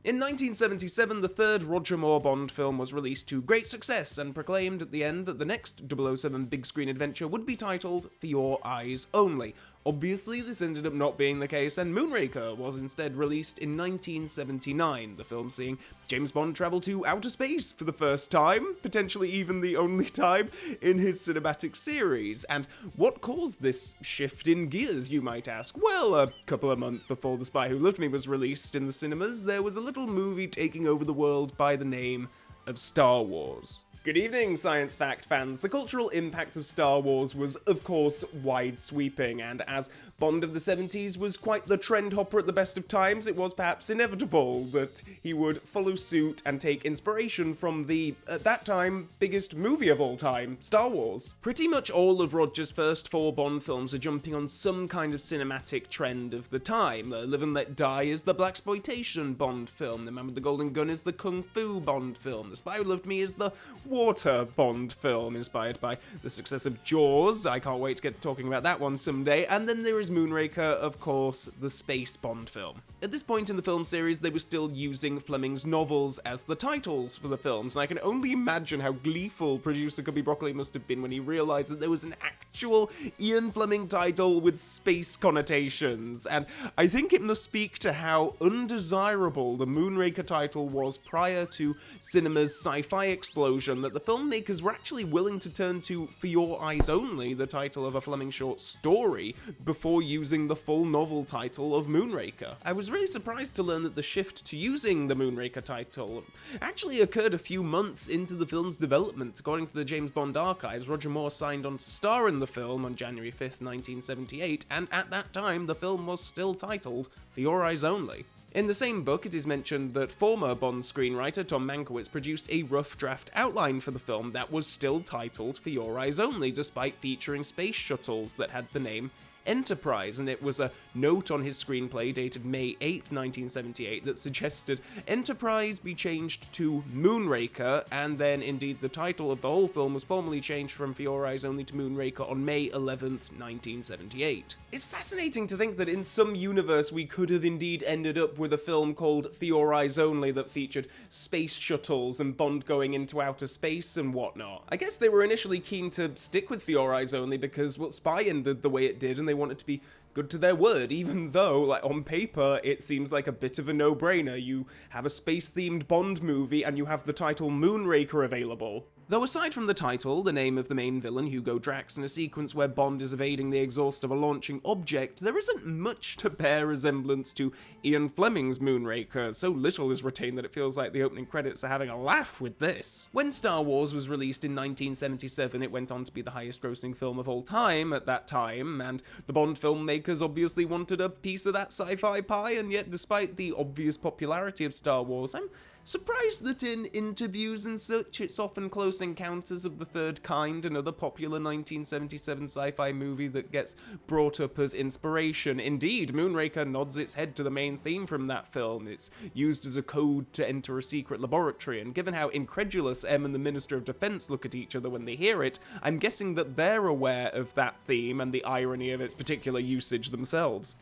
In 1977, the third Roger Moore Bond film was released to great success and proclaimed at the end that the next 007 big screen adventure would be titled For Your Eyes Only. Obviously, this ended up not being the case, and Moonraker was instead released in 1979, the film seeing James Bond travel to outer space for the first time, potentially even the only time, in his cinematic series. And what caused this shift in gears, you might ask? Well, a couple of months before The Spy Who Loved Me was released in the cinemas, there was a little movie taking over the world by the name of Star Wars. Good evening, science fact fans. The cultural impact of Star Wars was, of course, wide-sweeping, and as Bond of the 70s was quite the trend hopper at the best of times, it was perhaps inevitable that he would follow suit and take inspiration from the, at that time, biggest movie of all time, Star Wars. Pretty much all of Roger's first 4 Bond films are jumping on some kind of cinematic trend of the time. Live and Let Die is the blaxploitation Bond film, The Man with the Golden Gun is the Kung Fu Bond film, The Spy Who Loved Me is the water Bond film, inspired by the success of Jaws. I can't wait to get talking about that one someday. And then there is Moonraker, of course, the space Bond film. At this point in the film series, they were still using Fleming's novels as the titles for the films, and I can only imagine how gleeful producer Cubby Broccoli must have been when he realised that there was an actual Ian Fleming title with space connotations. And I think it must speak to how undesirable the Moonraker title was prior to cinema's sci-fi explosion that the filmmakers were actually willing to turn to For Your Eyes Only, the title of a Fleming short story, before using the full novel title of Moonraker. I was really surprised to learn that the shift to using the Moonraker title actually occurred a few months into the film's development. According to the James Bond archives, Roger Moore signed on to star in the film on January 5th, 1978, and at that time the film was still titled For Your Eyes Only. In the same book, it is mentioned that former Bond screenwriter Tom Mankiewicz produced a rough draft outline for the film that was still titled For Your Eyes Only, despite featuring space shuttles that had the name Enterprise, and it was a note on his screenplay dated May 8th, 1978 that suggested Enterprise be changed to Moonraker, and then indeed the title of the whole film was formally changed from For Your Eyes Only to Moonraker on May 11th, 1978. It's fascinating to think that in some universe we could have indeed ended up with a film called For Your Eyes Only that featured space shuttles and Bond going into outer space and whatnot. I guess they were initially keen to stick with For Your Eyes Only because, well, Spy ended the way it did and they wanted to be good to their word, even though, like, on paper, it seems like a bit of a no-brainer. You have a space-themed Bond movie and you have the title Moonraker available. Though aside from the title, the name of the main villain, Hugo Drax, and a sequence where Bond is evading the exhaust of a launching object, there isn't much to bear resemblance to Ian Fleming's Moonraker. So little is retained that it feels like the opening credits are having a laugh with this. When Star Wars was released in 1977, it went on to be the highest-grossing film of all time at that time, and the Bond filmmakers obviously wanted a piece of that sci-fi pie, and yet despite the obvious popularity of Star Wars, I'm surprised that in interviews and such, it's often Close Encounters of the Third Kind, another popular 1977 sci-fi movie that gets brought up as inspiration. Indeed, Moonraker nods its head to the main theme from that film. It's used as a code to enter a secret laboratory, and given how incredulous M and the Minister of Defense look at each other when they hear it, I'm guessing that they're aware of that theme and the irony of its particular usage themselves.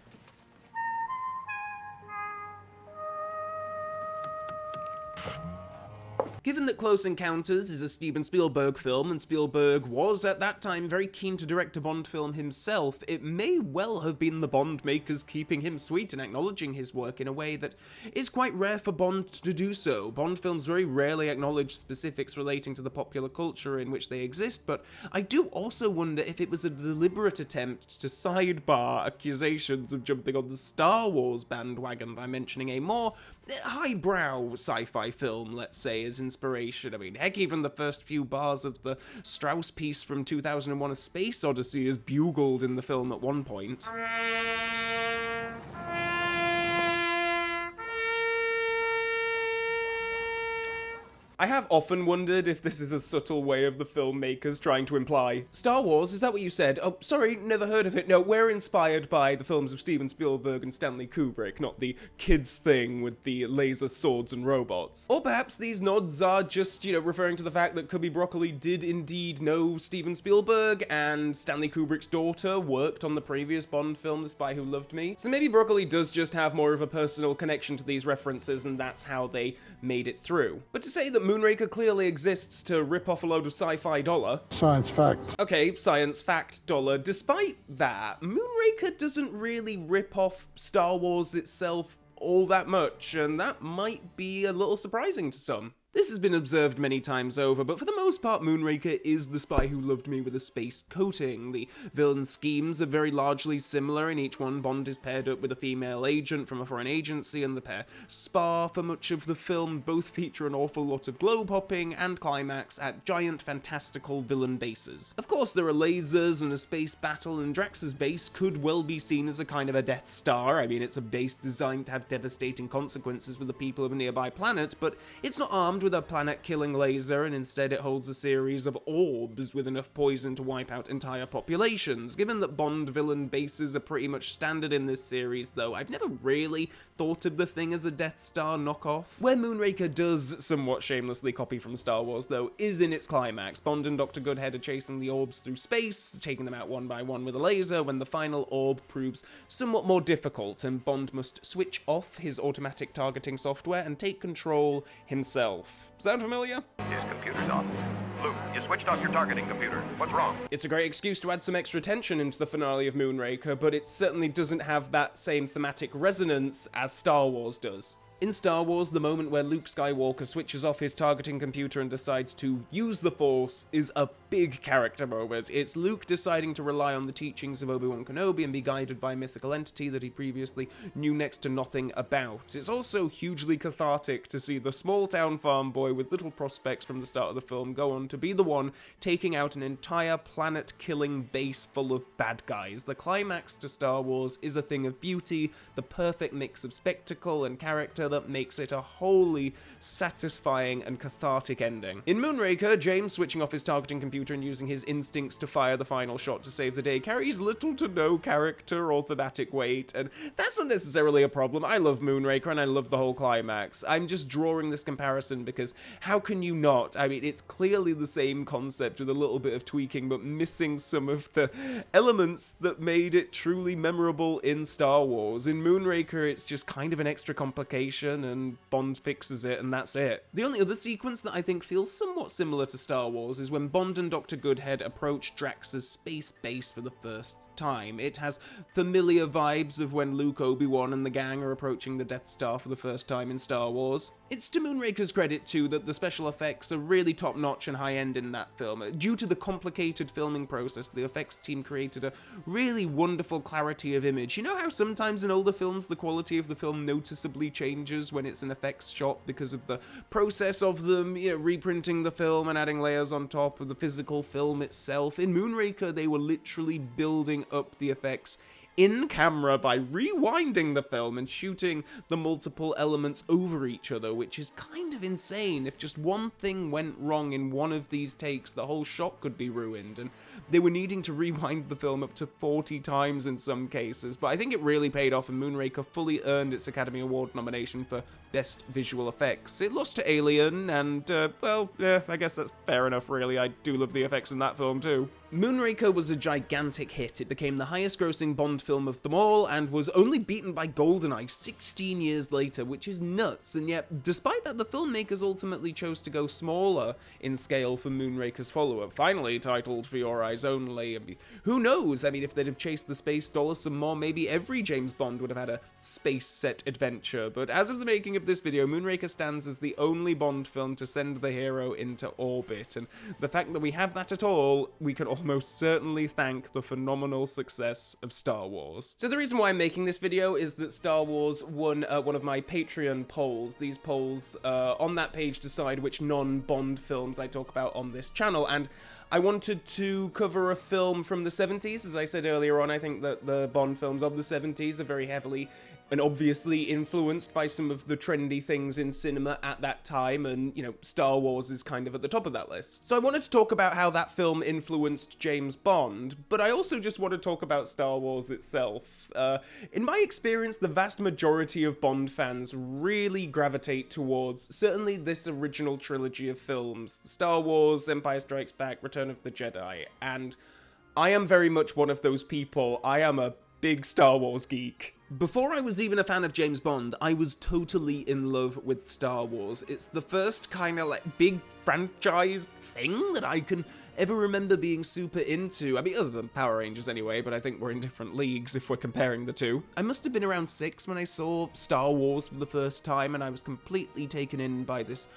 Given that Close Encounters is a Steven Spielberg film, and Spielberg was at that time very keen to direct a Bond film himself, it may well have been the Bond makers keeping him sweet and acknowledging his work in a way that is quite rare for Bond to do so. Bond films very rarely acknowledge specifics relating to the popular culture in which they exist, but I do also wonder if it was a deliberate attempt to sidebar accusations of jumping on the Star Wars bandwagon by mentioning a more highbrow sci-fi film, let's say, as inspiration. I mean, heck, even the first few bars of the Strauss piece from 2001: A Space Odyssey is bugled in the film at one point. I have often wondered if this is a subtle way of the filmmakers trying to imply, Star Wars, is that what you said? Oh, sorry, never heard of it. No, we're inspired by the films of Steven Spielberg and Stanley Kubrick, not the kids thing with the laser swords and robots. Or perhaps these nods are just, referring to the fact that Cubby Broccoli did indeed know Steven Spielberg, and Stanley Kubrick's daughter worked on the previous Bond film, The Spy Who Loved Me. So maybe Broccoli does just have more of a personal connection to these references, and that's how they made it through. But to say that Moonraker clearly exists to rip off a load of sci-fi dollar. Science fact. Okay, science fact dollar. Despite that, Moonraker doesn't really rip off Star Wars itself all that much, and that might be a little surprising to some. This has been observed many times over, but for the most part, Moonraker is The Spy Who Loved Me with a space coating. The villain schemes are very largely similar. In each one, Bond is paired up with a female agent from a foreign agency, and the pair spar for much of the film. Both feature an awful lot of globe hopping and climax at giant, fantastical villain bases. Of course, there are lasers and a space battle, and Drax's base could well be seen as a kind of a Death Star. I mean, it's a base designed to have devastating consequences for the people of a nearby planet, but it's not armed with a planet-killing laser, and instead it holds a series of orbs with enough poison to wipe out entire populations. Given that Bond villain bases are pretty much standard in this series, though, I've never really thought of the thing as a Death Star knockoff. Where Moonraker does somewhat shamelessly copy from Star Wars, though, is in its climax. Bond and Dr. Goodhead are chasing the orbs through space, taking them out one by one with a laser, when the final orb proves somewhat more difficult, and Bond must switch off his automatic targeting software and take control himself. Sound familiar? His computer's off. Luke, you switched off your targeting computer. What's wrong? It's a great excuse to add some extra tension into the finale of Moonraker, but it certainly doesn't have that same thematic resonance as Star Wars does. In Star Wars, the moment where Luke Skywalker switches off his targeting computer and decides to use the Force is a big character moment. It's Luke deciding to rely on the teachings of Obi-Wan Kenobi and be guided by a mythical entity that he previously knew next to nothing about. It's also hugely cathartic to see the small-town farm boy with little prospects from the start of the film go on to be the one taking out an entire planet-killing base full of bad guys. The climax to Star Wars is a thing of beauty, the perfect mix of spectacle and character that makes it a wholly satisfying and cathartic ending. In Moonraker, James switching off his targeting computer and using his instincts to fire the final shot to save the day carries little to no character or thematic weight, and that's not necessarily a problem. I love Moonraker and I love the whole climax. I'm just drawing this comparison because how can you not? I mean, it's clearly the same concept with a little bit of tweaking, but missing some of the elements that made it truly memorable in Star Wars. In Moonraker, it's just kind of an extra complication, and Bond fixes it, and that's it. The only other sequence that I think feels somewhat similar to Star Wars is when Bond and Dr. Goodhead approach Drax's space base for the first time. It has familiar vibes of when Luke, Obi-Wan, and the gang are approaching the Death Star for the first time in Star Wars. It's to Moonraker's credit, too, that the special effects are really top-notch and high-end in that film. Due to the complicated filming process, the effects team created a really wonderful clarity of image. You know how sometimes in older films the quality of the film noticeably changes when it's an effects shot because of the process of them, reprinting the film and adding layers on top of the physical film itself? In Moonraker, they were literally building up the effects in camera by rewinding the film and shooting the multiple elements over each other, which is kind of insane. If just one thing went wrong in one of these takes, the whole shot could be ruined, and they were needing to rewind the film up to 40 times in some cases, but I think it really paid off, and Moonraker fully earned its Academy Award nomination for Best Visual Effects. It lost to Alien, and, I guess that's fair enough, really. I do love the effects in that film, too. Moonraker was a gigantic hit. It became the highest-grossing Bond film of them all, and was only beaten by GoldenEye 16 years later, which is nuts, and yet, despite that, the filmmakers ultimately chose to go smaller in scale for Moonraker's follow-up, finally titled For Your Eyes Only. I mean, who knows? I mean, if they'd have chased the space dollar some more, maybe every James Bond would have had a space-set adventure, but as of the making of this video, Moonraker stands as the only Bond film to send the hero into orbit, and the fact that we have that at all, we can almost certainly thank the phenomenal success of Star Wars. So the reason why I'm making this video is that Star Wars won one of my Patreon polls. These polls on that page decide which non-Bond films I talk about on this channel, and I wanted to cover a film from the 70s. As I said earlier on, I think that the Bond films of the 70s are very heavily and obviously influenced by some of the trendy things in cinema at that time, and, you know, Star Wars is kind of at the top of that list. So I wanted to talk about how that film influenced James Bond, but I also just want to talk about Star Wars itself. In my experience, the vast majority of Bond fans really gravitate towards, certainly this original trilogy of films, Star Wars, Empire Strikes Back, Return of the Jedi, and I am very much one of those people. I am a big Star Wars geek. Before I was even a fan of James Bond, I was totally in love with Star Wars. It's the first kind of like big franchise thing that I can ever remember being super into. I mean, other than Power Rangers anyway, but I think we're in different leagues if we're comparing the two. I must have been around 6 when I saw Star Wars for the first time, and I was completely taken in by this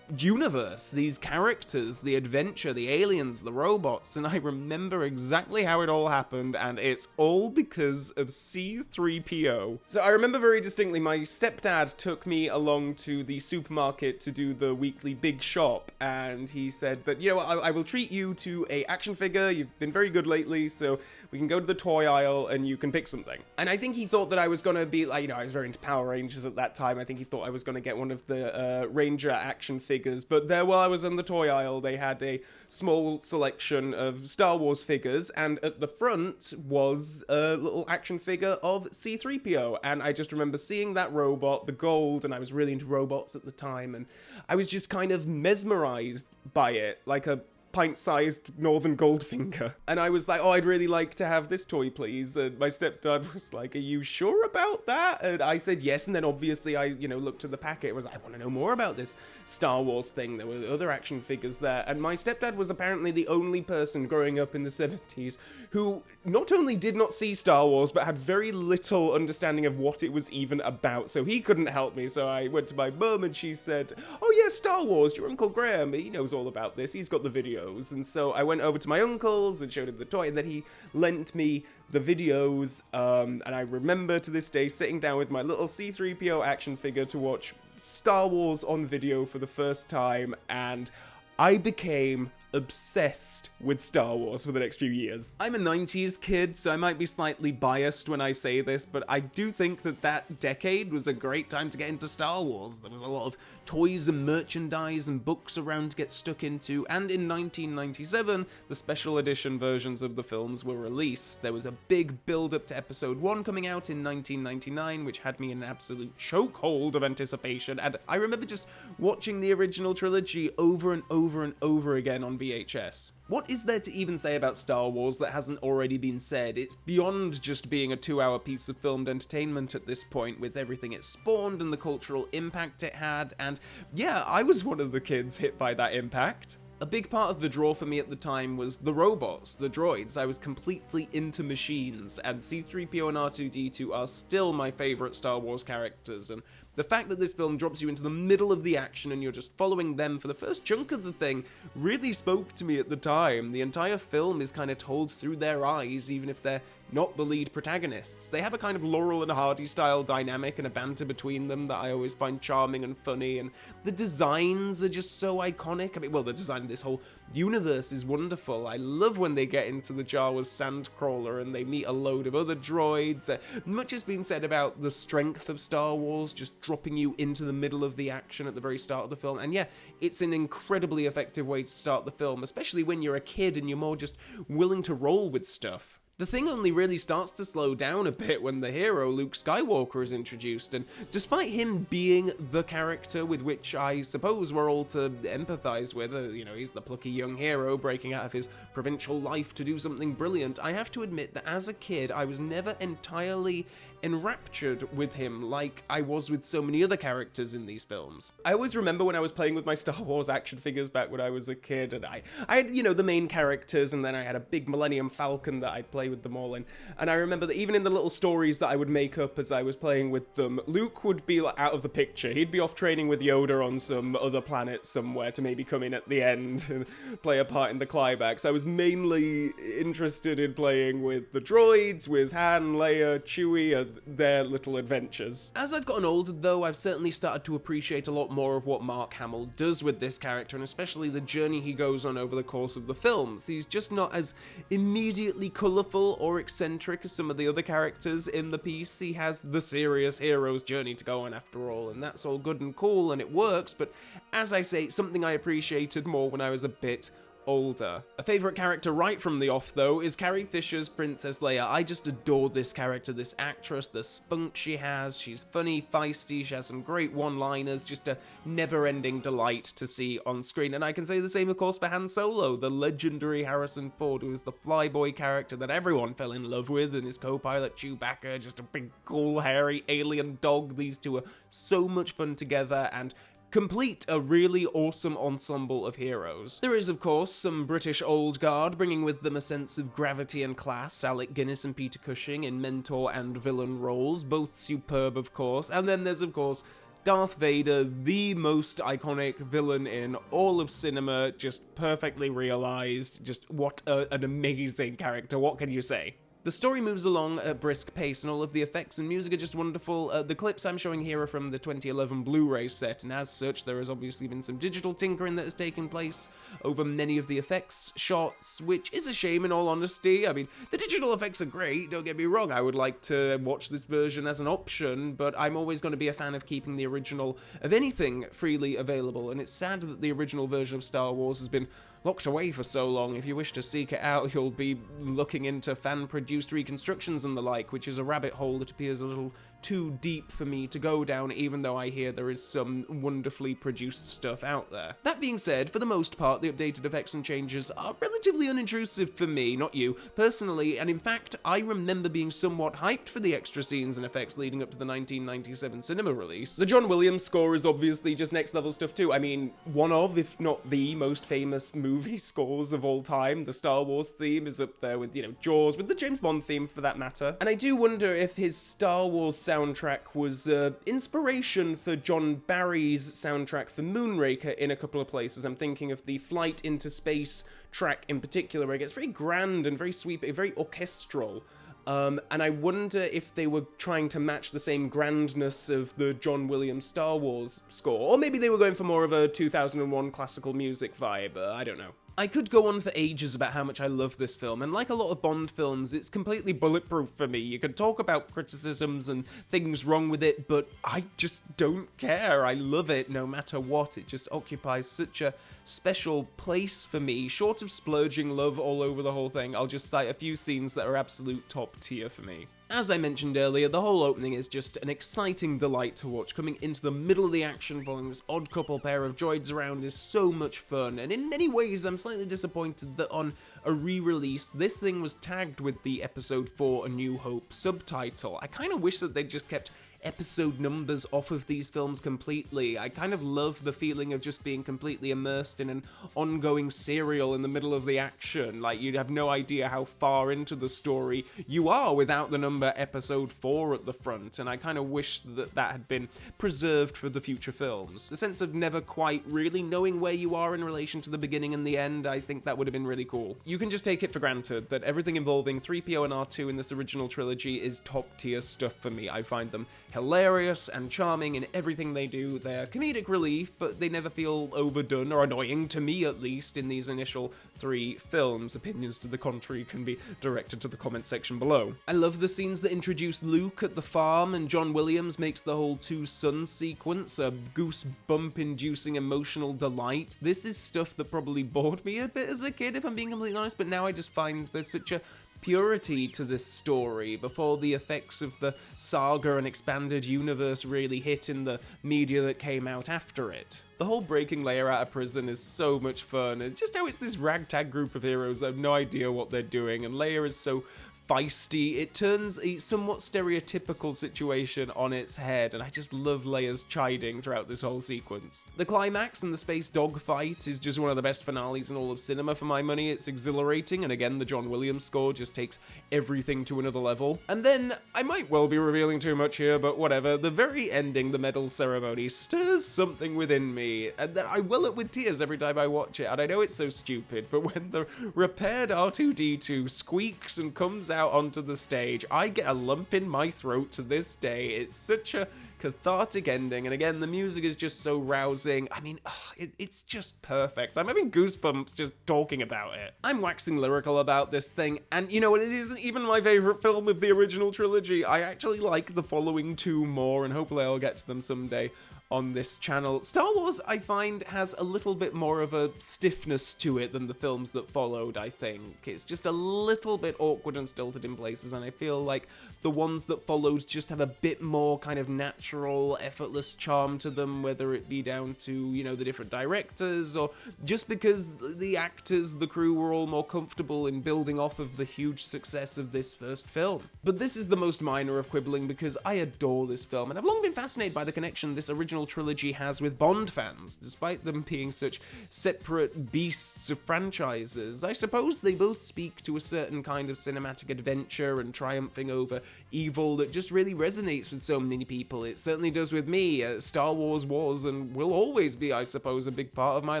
universe, these characters, the adventure, the aliens, the robots, and I remember exactly how it all happened, and it's all because of C-3PO. So I remember very distinctly my stepdad took me along to the supermarket to do the weekly big shop, and he said that, you know, I will treat you to a action figure, you've been very good lately, so we can go to the toy aisle and you can pick something. And I think he thought that I was gonna be, like, you know, I was very into Power Rangers at that time. I think he thought I was gonna get one of the Ranger action figures. But there, while I was on the toy aisle, they had a small selection of Star Wars figures, and at the front was a little action figure of C-3PO. And I just remember seeing that robot, the gold, and I was really into robots at the time, and I was just kind of mesmerized by it, like a pint-sized Northern Goldfinger. And I was like, oh, I'd really like to have this toy, please. And my stepdad was like, are you sure about that? And I said yes, and then obviously I, you know, looked at the packet and was like, I want to know more about this Star Wars thing. There were other action figures there. And my stepdad was apparently the only person growing up in the 70s who not only did not see Star Wars, but had very little understanding of what it was even about. So he couldn't help me. So I went to my mum and she said, oh yeah, Star Wars, your Uncle Graham, he knows all about this. He's got the videos. And so I went over to my uncle's and showed him the toy, and then he lent me the videos, and I remember to this day sitting down with my little C-3PO action figure to watch Star Wars on video for the first time, and I became obsessed with Star Wars for the next few years. I'm a 90s kid, so I might be slightly biased when I say this, but I do think that that decade was a great time to get into Star Wars. There was a lot of toys and merchandise and books around to get stuck into, and in 1997, the special edition versions of the films were released. There was a big build-up to Episode 1 coming out in 1999, which had me in an absolute chokehold of anticipation, and I remember just watching the original trilogy over and over and over again on VHS. What is there to even say about Star Wars that hasn't already been said? It's beyond just being a 2-hour piece of filmed entertainment at this point, with everything it spawned and the cultural impact it had, and yeah, I was one of the kids hit by that impact. A big part of the draw for me at the time was the robots, the droids. I was completely into machines, and C-3PO and R2-D2 are still my favourite Star Wars characters, and the fact that this film drops you into the middle of the action and you're just following them for the first chunk of the thing really spoke to me at the time. The entire film is kind of told through their eyes, even if they're not the lead protagonists. They have a kind of Laurel and Hardy style dynamic and a banter between them that I always find charming and funny, and the designs are just so iconic. I mean, well, the design of this whole universe is wonderful. I love when they get into the Jawas Sandcrawler and they meet a load of other droids. Much has been said about the strength of Star Wars, just dropping you into the middle of the action at the very start of the film, and yeah, it's an incredibly effective way to start the film, especially when you're a kid and you're more just willing to roll with stuff. The thing only really starts to slow down a bit when the hero, Luke Skywalker, is introduced, and despite him being the character with which I suppose we're all to empathize with, you know, he's the plucky young hero breaking out of his provincial life to do something brilliant, I have to admit that as a kid, I was never entirely enraptured with him like I was with so many other characters in these films. I always remember when I was playing with my Star Wars action figures back when I was a kid, and I had, you know, the main characters, and then I had a big Millennium Falcon that I'd play with them all in, and I remember that even in the little stories that I would make up as I was playing with them, Luke would be like, out of the picture. He'd be off training with Yoda on some other planet somewhere to maybe come in at the end and play a part in the climax. I was mainly interested in playing with the droids, with Han, Leia, Chewie, with their little adventures. As I've gotten older, though, I've certainly started to appreciate a lot more of what Mark Hamill does with this character, and especially the journey he goes on over the course of the films. He's just not as immediately colourful or eccentric as some of the other characters in the piece. He has the serious hero's journey to go on after all, and that's all good and cool, and it works, but as I say, something I appreciated more when I was a bit older. A favourite character right from the off, though, is Carrie Fisher's Princess Leia. I just adore this character, this actress, the spunk she has. She's funny, feisty, she has some great one-liners, just a never-ending delight to see on screen. And I can say the same, of course, for Han Solo, the legendary Harrison Ford, who is the flyboy character that everyone fell in love with, and his co-pilot Chewbacca, just a big, cool, hairy alien dog. These two are so much fun together, and complete a really awesome ensemble of heroes. There is, of course, some British old guard, bringing with them a sense of gravity and class. Alec Guinness and Peter Cushing in mentor and villain roles, both superb, of course. And then there's, of course, Darth Vader, the most iconic villain in all of cinema, just perfectly realized. Just what an amazing character, what can you say? The story moves along at a brisk pace, and all of the effects and music are just wonderful. The clips I'm showing here are from the 2011 Blu-ray set, and as such, there has obviously been some digital tinkering that has taken place over many of the effects shots, which is a shame in all honesty. I mean, the digital effects are great, don't get me wrong, I would like to watch this version as an option, but I'm always going to be a fan of keeping the original of anything freely available, and it's sad that the original version of Star Wars has been locked away for so long. If you wish to seek it out, you'll be looking into fan-produced reconstructions and the like, which is a rabbit hole that appears a little too deep for me to go down, even though I hear there is some wonderfully produced stuff out there. That being said, for the most part, the updated effects and changes are relatively unintrusive for me, not you, personally, and in fact, I remember being somewhat hyped for the extra scenes and effects leading up to the 1997 cinema release. The John Williams score is obviously just next level stuff too. I mean, one of, if not the most famous movie scores of all time. The Star Wars theme is up there with, Jaws, with the James Bond theme for that matter. And I do wonder if his Star Wars soundtrack was inspiration for John Barry's soundtrack for Moonraker in a couple of places. I'm thinking of the Flight into Space track in particular, where it gets very grand and very sweeping, very orchestral. And I wonder if they were trying to match the same grandness of the John Williams Star Wars score, or maybe they were going for more of a 2001 classical music vibe, I don't know. I could go on for ages about how much I love this film, and like a lot of Bond films, it's completely bulletproof for me. You can talk about criticisms and things wrong with it, but I just don't care. I love it no matter what. It just occupies such a special place for me. Short of splurging love all over the whole thing, I'll just cite a few scenes that are absolute top tier for me. As I mentioned earlier, the whole opening is just an exciting delight to watch. Coming into the middle of the action, following this odd couple pair of droids around is so much fun, and in many ways I'm slightly disappointed that on a re-release, this thing was tagged with the Episode 4 A New Hope subtitle. I kind of wish that they'd just kept episode numbers off of these films completely. I kind of love the feeling of just being completely immersed in an ongoing serial in the middle of the action. Like, you'd have no idea how far into the story you are without the number episode 4 at the front, and I kind of wish that that had been preserved for the future films. The sense of never quite really knowing where you are in relation to the beginning and the end, I think that would have been really cool. You can just take it for granted that everything involving 3PO and R2 in this original trilogy is top tier stuff for me. I find them hilarious and charming in everything they do. They're comedic relief, but they never feel overdone, or annoying, to me at least, in these initial 3 films. Opinions to the contrary can be directed to the comment section below. I love the scenes that introduce Luke at the farm, and John Williams makes the whole two sons sequence a goosebump-inducing emotional delight. This is stuff that probably bored me a bit as a kid, if I'm being completely honest, but now I just find there's such a purity to this story before the effects of the saga and expanded universe really hit in the media that came out after it. The whole breaking Leia out of prison is so much fun, and just how it's this ragtag group of heroes that have no idea what they're doing, and Leia is so feisty, it turns a somewhat stereotypical situation on its head, and I just love Leia's chiding throughout this whole sequence. The climax and the space dogfight is just one of the best finales in all of cinema for my money. It's exhilarating, and again, the John Williams score just takes everything to another level. And then, I might well be revealing too much here, but whatever, the very ending, the medal ceremony, stirs something within me, and I well up with tears every time I watch it, and I know it's so stupid, but when the repaired R2-D2 squeaks and comes out onto the stage, I get a lump in my throat to this day. It's such a cathartic ending, and again, the music is just so rousing. I mean, it's just perfect. I'm having goosebumps just talking about it. I'm waxing lyrical about this thing, and you know what, it isn't even my favorite film of the original trilogy. I actually like the following two more, and hopefully I'll get to them someday on this channel. Star Wars, I find, has a little bit more of a stiffness to it than the films that followed, I think. It's just a little bit awkward and stilted in places, and I feel like the ones that followed just have a bit more kind of natural, effortless charm to them, whether it be down to, you know, the different directors, or just because the actors, the crew were all more comfortable in building off of the huge success of this first film. But this is the most minor of quibbling because I adore this film, and I've long been fascinated by the connection this original trilogy has with Bond fans, despite them being such separate beasts of franchises. I suppose they both speak to a certain kind of cinematic adventure and triumphing over evil that just really resonates with so many people. It certainly does with me. Star Wars was and will always be, I suppose, a big part of my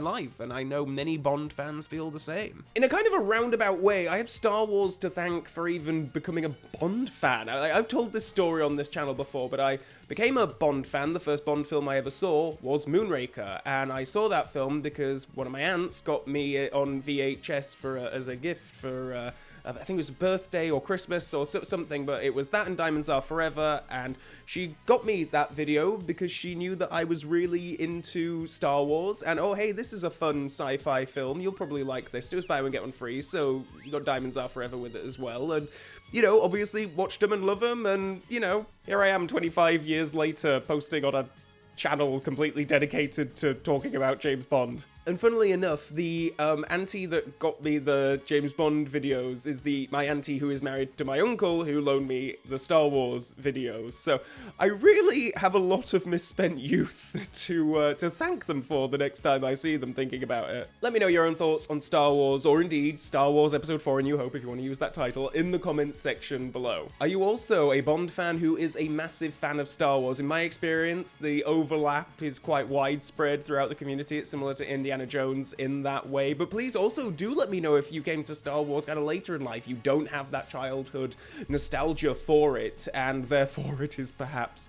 life, and I know many Bond fans feel the same. In a kind of a roundabout way, I have Star Wars to thank for even becoming a Bond fan. I've told this story on this channel before, but I became a Bond fan. The first Bond film I ever saw was Moonraker, and I saw that film because one of my aunts got me on VHS as a gift for I think it was a birthday or Christmas or something, but it was that and Diamonds Are Forever, and she got me that video because she knew that I was really into Star Wars, and oh hey, this is a fun sci-fi film, you'll probably like this. It was buy one get one free, so you got Diamonds Are Forever with it as well, and you know, obviously watched them and love them, and you know, here I am 25 years later posting on a channel completely dedicated to talking about James Bond. And funnily enough, the auntie that got me the James Bond videos is my auntie who is married to my uncle who loaned me the Star Wars videos. So I really have a lot of misspent youth to thank them for the next time I see them thinking about it. Let me know your own thoughts on Star Wars, or indeed Star Wars Episode 4 A New Hope if you want to use that title, in the comments section below. Are you also a Bond fan who is a massive fan of Star Wars? In my experience, the overlap is quite widespread throughout the community. It's similar to Indiana Jones in that way, but please also do let me know if you came to Star Wars kind of later in life, you don't have that childhood nostalgia for it, and therefore it is perhaps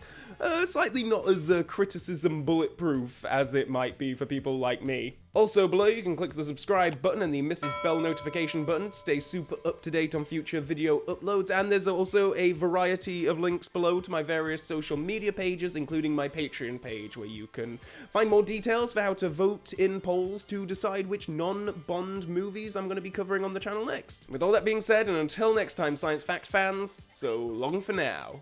slightly not as criticism bulletproof as it might be for people like me. Also below you can click the subscribe button and the Mrs. Bell notification button to stay super up to date on future video uploads, and there's also a variety of links below to my various social media pages, including my Patreon page, where you can find more details for how to vote in polls to decide which non-Bond movies I'm going to be covering on the channel next. With all that being said, and until next time, Science Fact fans, so long for now.